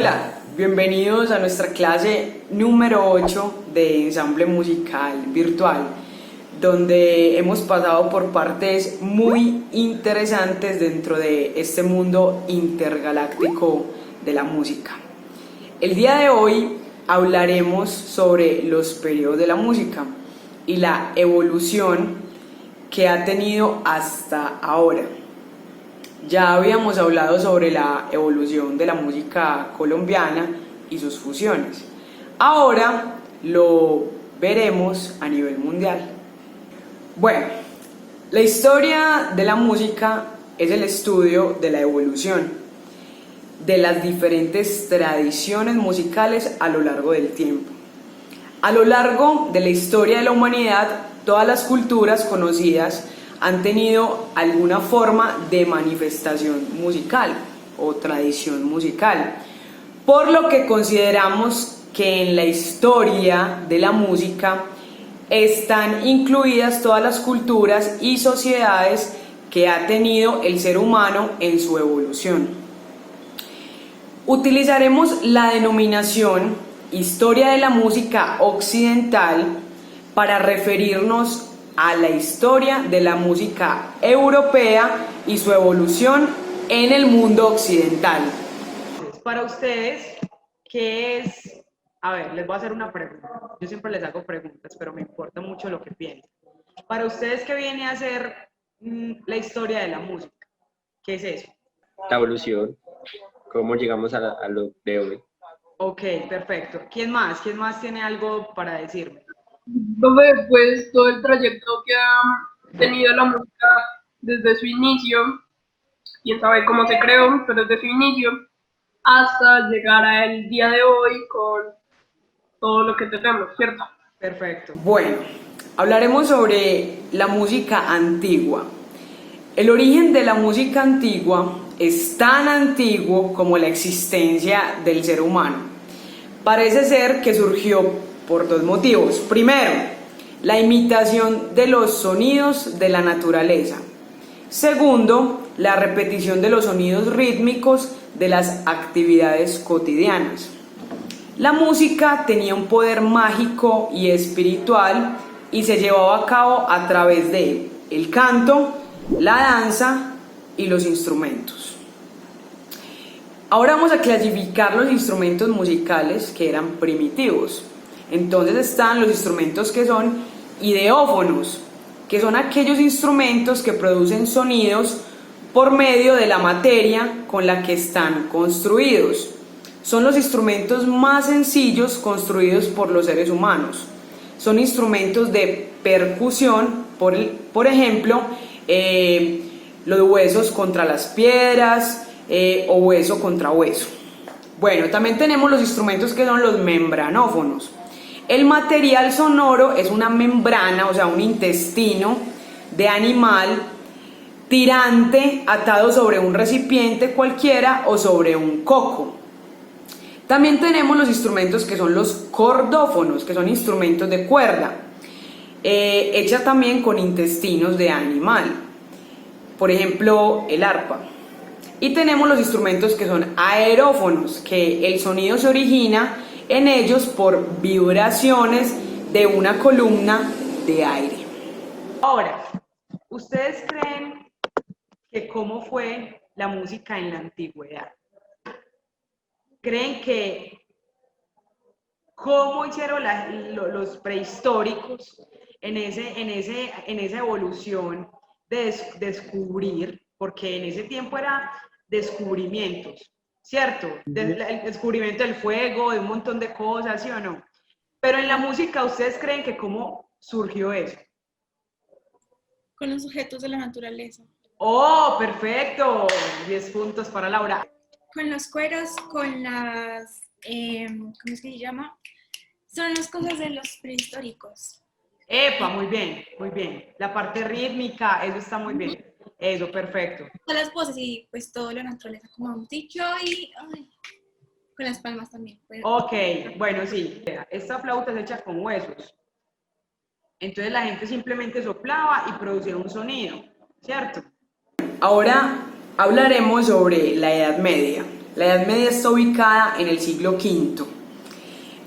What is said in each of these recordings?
Hola, bienvenidos a nuestra clase número 8 de ensamble musical virtual, donde hemos pasado por partes muy interesantes dentro de este mundo intergaláctico de la música. El día de hoy hablaremos sobre los periodos de la música y la evolución que ha tenido hasta ahora. Ya habíamos hablado sobre la evolución de la música colombiana y sus fusiones. Ahora lo veremos a nivel mundial. Bueno, la historia de la música es el estudio de la evolución de las diferentes tradiciones musicales a lo largo del tiempo. A lo largo de la historia de la humanidad, todas las culturas conocidas han tenido alguna forma de manifestación musical o tradición musical, por lo que consideramos que en la historia de la música están incluidas todas las culturas y sociedades que ha tenido el ser humano en su evolución. Utilizaremos la denominación historia de la música occidental para referirnos a la historia de la música europea y su evolución en el mundo occidental. Para ustedes, ¿qué es? A ver, les voy a hacer una pregunta. Yo siempre les hago preguntas, pero me importa mucho lo que piensan. Para ustedes, ¿qué viene a ser la historia de la música? ¿Qué es eso? La evolución, cómo llegamos a lo de hoy. Ok, perfecto. ¿Quién más? ¿Quién más tiene algo para decirme? Donde pues todo el trayecto que ha tenido la música desde su inicio, quién sabe cómo se creó, pero desde su inicio hasta llegar al día de hoy con todo lo que tenemos, ¿cierto? Perfecto. Bueno, hablaremos sobre la música antigua. El origen de la música antigua es tan antiguo como la existencia del ser humano. Parece ser que surgió por dos motivos. Primero, la imitación de los sonidos de la naturaleza. Segundo, la repetición de los sonidos rítmicos de las actividades cotidianas. La música tenía un poder mágico y espiritual y se llevaba a cabo a través de el canto, la danza y los instrumentos. Ahora vamos a clasificar los instrumentos musicales que eran primitivos. Entonces están los instrumentos que son ideófonos, que son aquellos instrumentos que producen sonidos por medio de la materia con la que están construidos. Son los instrumentos más sencillos construidos por los seres humanos. Son instrumentos de percusión, por ejemplo, los huesos contra las piedras o hueso contra hueso. Bueno, también tenemos los instrumentos que son los membranófonos. El material sonoro es una membrana, o sea, un intestino de animal tirante atado sobre un recipiente cualquiera o sobre un coco. También tenemos los instrumentos que son los cordófonos, que son instrumentos de cuerda, hecha también con intestinos de animal, por ejemplo, el arpa. Y tenemos los instrumentos que son aerófonos, que el sonido se origina en ellos por vibraciones de una columna de aire. Ahora, ¿ustedes creen que cómo fue la música en la antigüedad? ¿Creen que cómo hicieron los prehistóricos en esa evolución de descubrir? Porque en ese tiempo era descubrimientos, ¿cierto? El descubrimiento del fuego, de un montón de cosas, ¿sí o no? Pero en la música, ¿ustedes creen que cómo surgió eso? Con los objetos de la naturaleza. ¡Oh, perfecto! 10 puntos para Laura. Con los cueros, con las, ¿cómo es que se llama? Son las cosas de los prehistóricos. ¡Epa! Muy bien, muy bien. La parte rítmica, eso está muy bien. Eso, perfecto. Con las voces y pues todo la naturaleza, como hemos dicho, y con las palmas también. Ok, bueno, sí. Esta flauta es hecha con huesos. Entonces la gente simplemente soplaba y producía un sonido, ¿cierto? Ahora hablaremos sobre la Edad Media. La Edad Media está ubicada en el siglo V.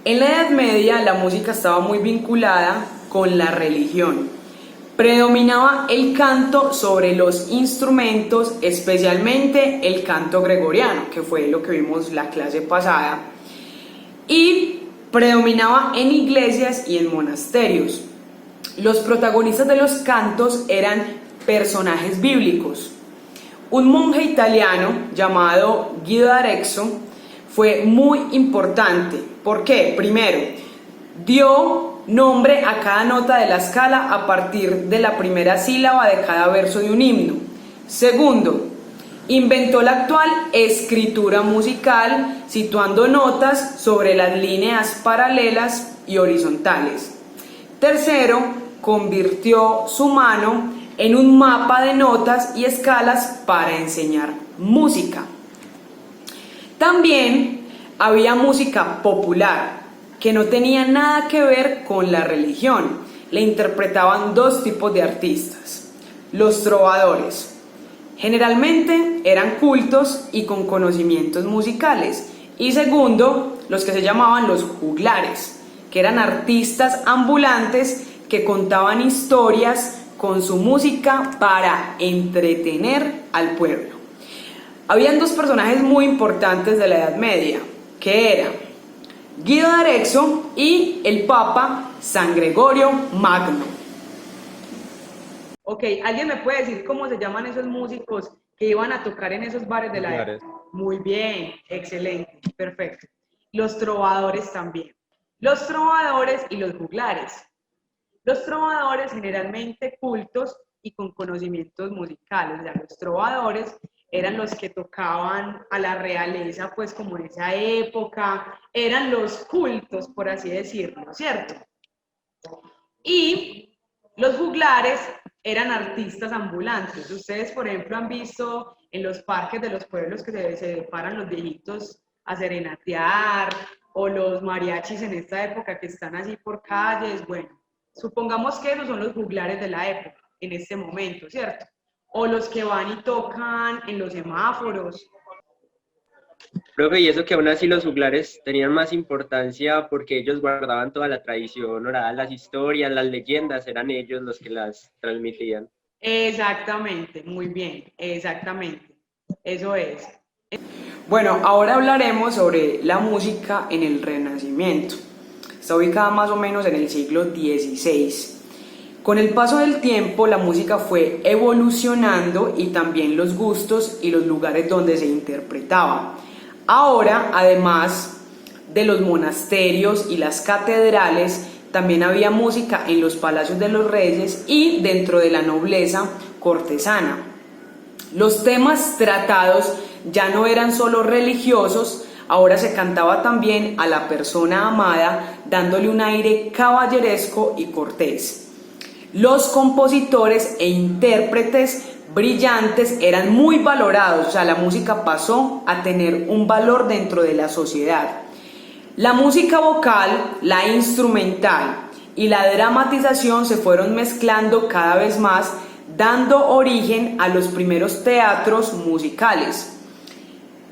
En la Edad Media la música estaba muy vinculada con la religión. Predominaba el canto sobre los instrumentos, especialmente el canto gregoriano, que fue lo que vimos la clase pasada, y predominaba en iglesias y en monasterios. Los protagonistas de los cantos eran personajes bíblicos. Un monje italiano llamado Guido d'Arezzo fue muy importante. ¿Por qué? Primero, dio nombre a cada nota de la escala a partir de la primera sílaba de cada verso de un himno. Segundo, inventó la actual escritura musical, situando notas sobre las líneas paralelas y horizontales. Tercero, convirtió su mano en un mapa de notas y escalas para enseñar música. También había música popular, que no tenía nada que ver con la religión. Le interpretaban dos tipos de artistas: los trovadores. Generalmente eran cultos y con conocimientos musicales. Y segundo, los que se llamaban los juglares, que eran artistas ambulantes que contaban historias con su música para entretener al pueblo. Habían dos personajes muy importantes de la Edad Media, que eran Guido d'Arezzo y el Papa San Gregorio Magno. Ok, ¿alguien me puede decir cómo se llaman esos músicos que iban a tocar en esos bares de la época? Muy bien, excelente, perfecto. Los trovadores también. Los trovadores y los juglares. Los trovadores generalmente cultos y con conocimientos musicales. O sea, los trovadores eran los que tocaban a la realeza, pues como en esa época, eran los cultos, por así decirlo, ¿cierto? Y los juglares eran artistas ambulantes. Ustedes, por ejemplo, han visto en los parques de los pueblos que se paran los viejitos a serenatear, o los mariachis en esta época que están así por calles. Bueno, supongamos que esos son los juglares de la época, en este momento, ¿cierto? O los que van y tocan en los semáforos. Profe, y eso que aún así los juglares tenían más importancia porque ellos guardaban toda la tradición oral, las historias, las leyendas, eran ellos los que las transmitían. Exactamente, muy bien, exactamente, eso es. Bueno, ahora hablaremos sobre la música en el Renacimiento. Está ubicada más o menos en el siglo XVI. Con el paso del tiempo, la música fue evolucionando y también los gustos y los lugares donde se interpretaba. Ahora, además de los monasterios y las catedrales, también había música en los palacios de los reyes y dentro de la nobleza cortesana. Los temas tratados ya no eran solo religiosos, ahora se cantaba también a la persona amada, dándole un aire caballeresco y cortés. Los compositores e intérpretes brillantes eran muy valorados, o sea, la música pasó a tener un valor dentro de la sociedad. La música vocal, la instrumental y la dramatización se fueron mezclando cada vez más, dando origen a los primeros teatros musicales.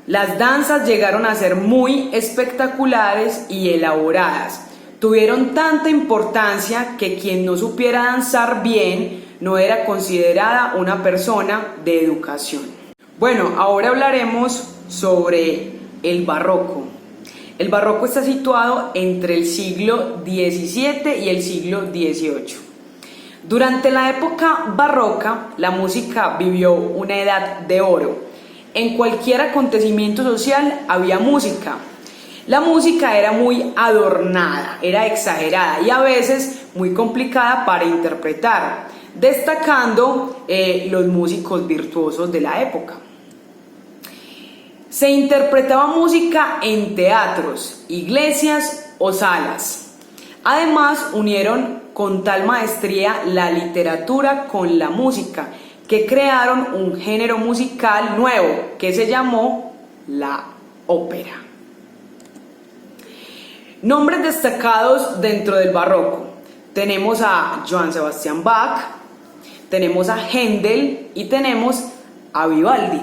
Las danzas llegaron a ser muy espectaculares y elaboradas. Tuvieron tanta importancia que quien no supiera danzar bien no era considerada una persona de educación. Bueno, ahora hablaremos sobre el barroco. El barroco está situado entre el siglo XVII y el siglo XVIII. Durante la época barroca, la música vivió una edad de oro. En cualquier acontecimiento social había música. La música era muy adornada, era exagerada y a veces muy complicada para interpretar, destacando los músicos virtuosos de la época. Se interpretaba música en teatros, iglesias o salas. Además, unieron con tal maestría la literatura con la música, que crearon un género musical nuevo que se llamó la ópera. Nombres destacados dentro del barroco. Tenemos a Johann Sebastian Bach, tenemos a Händel y tenemos a Vivaldi.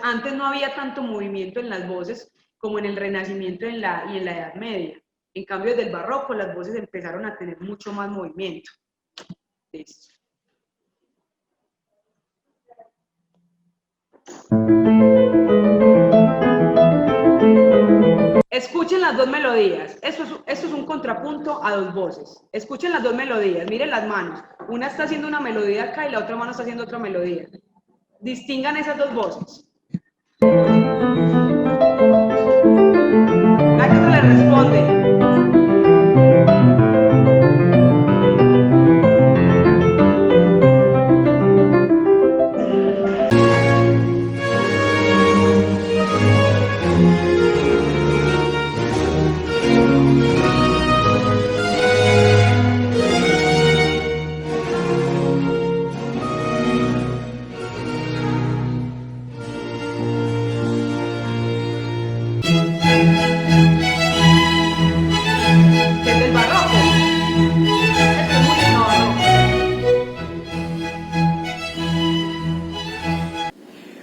Antes no había tanto movimiento en las voces como en el Renacimiento y en la Edad Media. En cambio, desde el Barroco las voces empezaron a tener mucho más movimiento. Listo. Escuchen las dos melodías. Esto es un contrapunto a dos voces. Escuchen las dos melodías. Miren las manos. Una está haciendo una melodía acá y la otra mano está haciendo otra melodía. Distingan esas dos voces. La que otra le responde.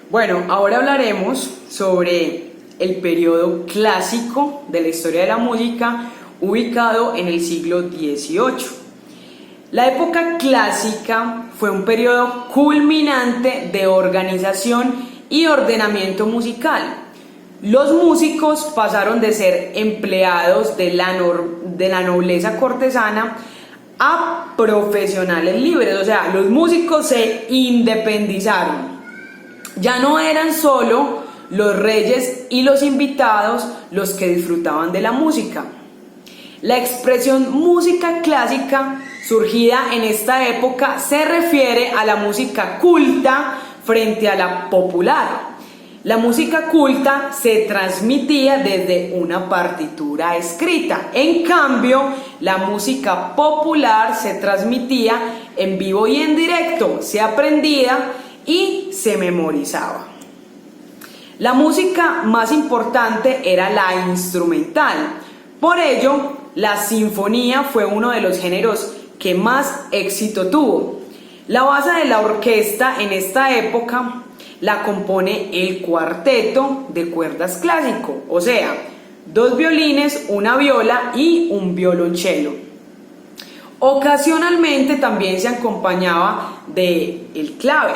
Bueno, ahora hablaremos sobre el periodo clásico de la historia de la música ubicado en el siglo XVIII. La época clásica fue un periodo culminante de organización y ordenamiento musical. Los músicos pasaron de ser empleados de la nobleza cortesana a profesionales libres, o sea, los músicos se independizaron. Ya no eran solo los reyes y los invitados los que disfrutaban de la música. La expresión música clásica, surgida en esta época, se refiere a la música culta frente a la popular. La música culta se transmitía desde una partitura escrita. En cambio, la música popular se transmitía en vivo y en directo, se aprendía y se memorizaba. La música más importante era la instrumental. Por ello, la sinfonía fue uno de los géneros que más éxito tuvo. La base de la orquesta en esta época la compone el cuarteto de cuerdas clásico, o sea, 2 violines, una viola y un violonchelo. Ocasionalmente también se acompañaba de el clave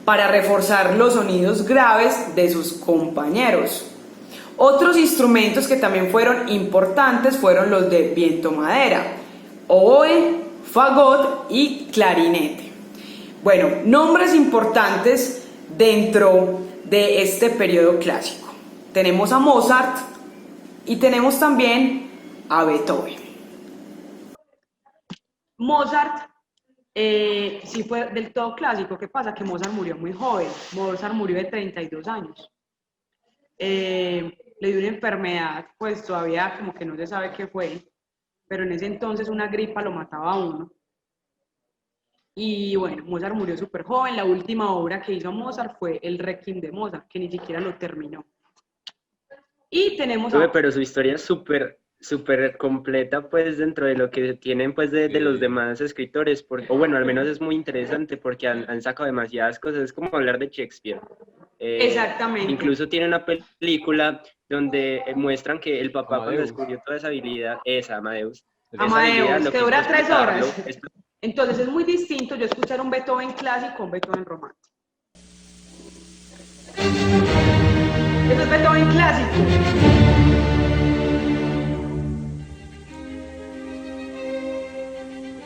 para reforzar los sonidos graves de sus compañeros. Otros instrumentos que también fueron importantes fueron los de viento-madera, oboe, fagot y clarinete. Bueno, nombres importantes dentro de este periodo clásico. Tenemos a Mozart y tenemos también a Beethoven. Mozart sí fue del todo clásico. ¿Qué pasa? Que Mozart murió muy joven. Mozart murió de 32 años. Le dio una enfermedad, pues todavía como que no se sabe qué fue, pero en ese entonces una gripa lo mataba a uno. Y bueno, Mozart murió súper joven. La última obra que hizo Mozart fue el Requiem de Mozart, que ni siquiera lo terminó. Y tenemos Pero su historia es súper completa, pues, dentro de lo que tienen, pues, de los demás escritores, o bueno, al menos es muy interesante porque han sacado demasiadas cosas. Es como hablar de Shakespeare. Exactamente. Incluso tiene una película donde muestran que el papá cuando descubrió toda esa habilidad, Amadeus, que dura 3 horas. Entonces es muy distinto yo escuchar un Beethoven clásico o un Beethoven romántico. Eso es Beethoven clásico.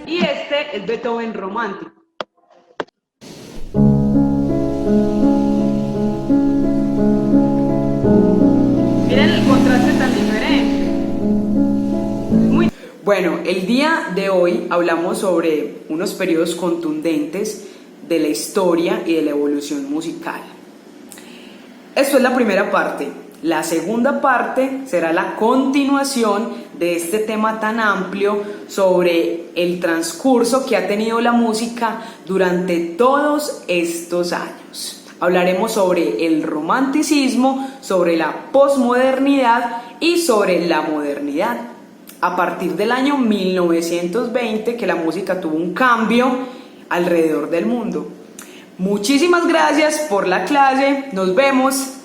Y este es Beethoven romántico. Miren el contraste tan diferente. Bueno, el día de hoy hablamos sobre unos periodos contundentes de la historia y de la evolución musical. Esto es la primera parte. La segunda parte será la continuación de este tema tan amplio sobre el transcurso que ha tenido la música durante todos estos años. Hablaremos sobre el romanticismo, sobre la posmodernidad y sobre la modernidad. A partir del año 1920 que la música tuvo un cambio alrededor del mundo. Muchísimas gracias por la clase. Nos vemos.